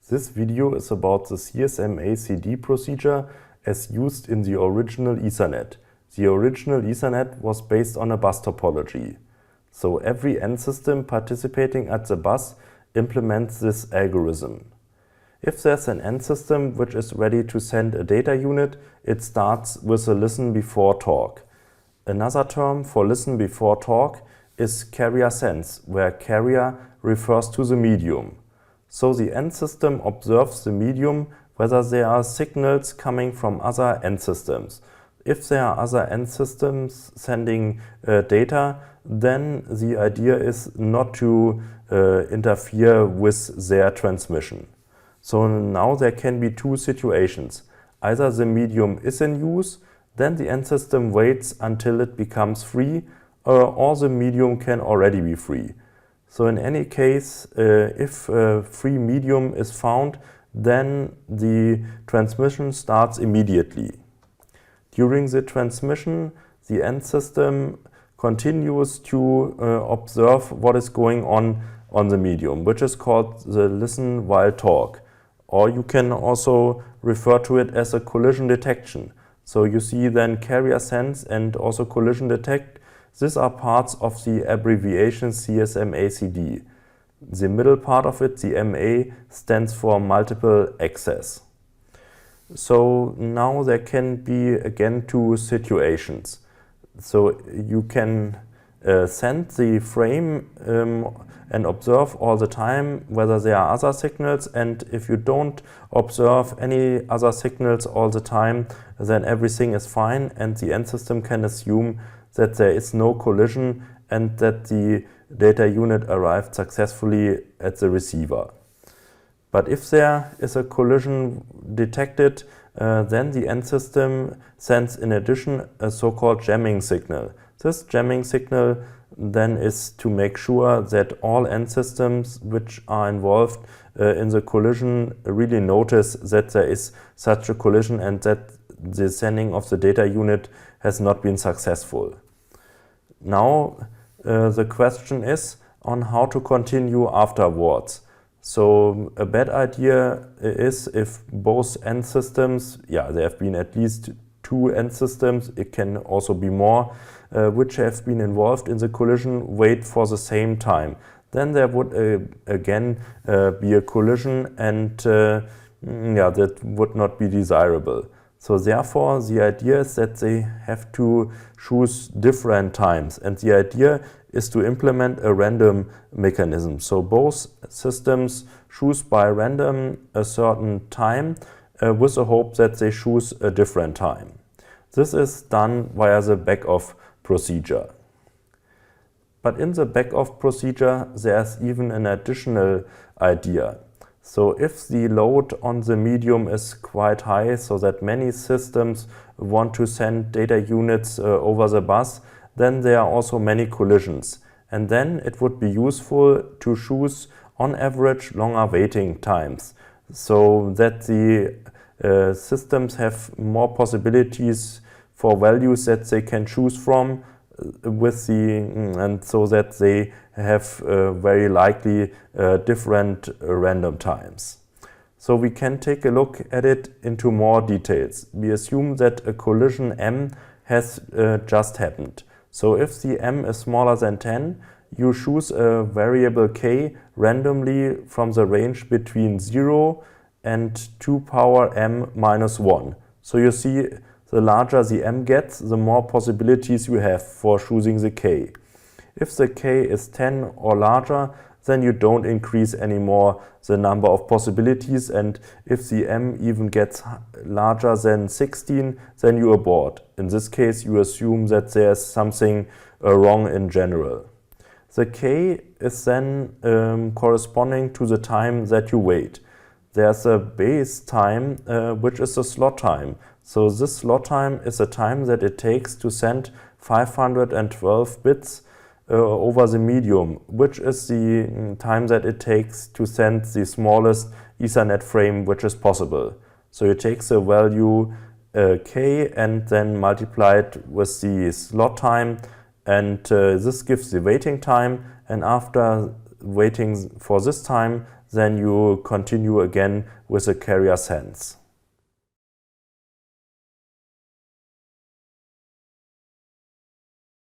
This video is about the CSMACD procedure as used in the original Ethernet. The original Ethernet was based on a bus topology. So every N system participating at the bus implements this algorithm. If there's an N system which is ready to send a data unit, it starts with a listen before talk. Another term for listen before talk is carrier sense, where carrier refers to the medium. So the N system observes the medium whether there are signals coming from other N systems. If there are other N systems sending data, then the idea is not to interfere with their transmission. So now there can be two situations. Either the medium is in use, then the N system waits until it becomes free, or the medium can already be free. So in any case, if a free medium is found, then the transmission starts immediately. During the transmission, the N system continues to observe what is going on the medium, which is called the listen while talk. Or you can also refer to it as a collision detection. So you see then carrier sense and also collision detect. These are parts of the abbreviation CSMACD. The middle part of it, the MA, stands for multiple access. So now there can be again two situations. So you can send the frame and observe all the time whether there are other signals, and if you don't observe any other signals all the time, then everything is fine and the N system can assume that there is no collision and that the data unit arrived successfully at the receiver. But if there is a collision detected, then the N system sends in addition a so-called jamming signal. This jamming signal then is to make sure that all N systems which are involved in the collision really notice that there is such a collision and that the sending of the data unit has not been successful. Now the question is on how to continue afterwards. So a bad idea is if both N systems, there have been at least two N systems, it can also be more, which have been involved in the collision, wait for the same time. Then there would again be a collision and that would not be desirable. So therefore the idea is that they have to choose different times, and the idea is to implement a random mechanism. So both systems choose by random a certain time with the hope that they choose a different time. This is done via the back-off procedure. But in the back-off procedure, there's even an additional idea. So if the load on the medium is quite high, so that many systems want to send data units over the bus, then there are also many collisions. And then it would be useful to choose on average longer waiting times, so that the systems have more possibilities for values that they can choose from and so that they have very likely different random times. So we can take a look at it into more details. We assume that a collision M has just happened. So if the M is smaller than 10, you choose a variable k randomly from the range between 0 and 2 power m minus 1. So you see, the larger the m gets, the more possibilities you have for choosing the k. If the k is 10 or larger, then you don't increase anymore the number of possibilities, and if the m even gets larger than 16, then you abort. In this case, you assume that there's something wrong in general. The k is then corresponding to the time that you wait. There's a base time, which is the slot time. So this slot time is the time that it takes to send 512 bits over the medium, which is the time that it takes to send the smallest Ethernet frame which is possible. So you take the value k and then multiply it with the slot time, and this gives the waiting time, and after waiting for this time, then you continue again with the carrier sense.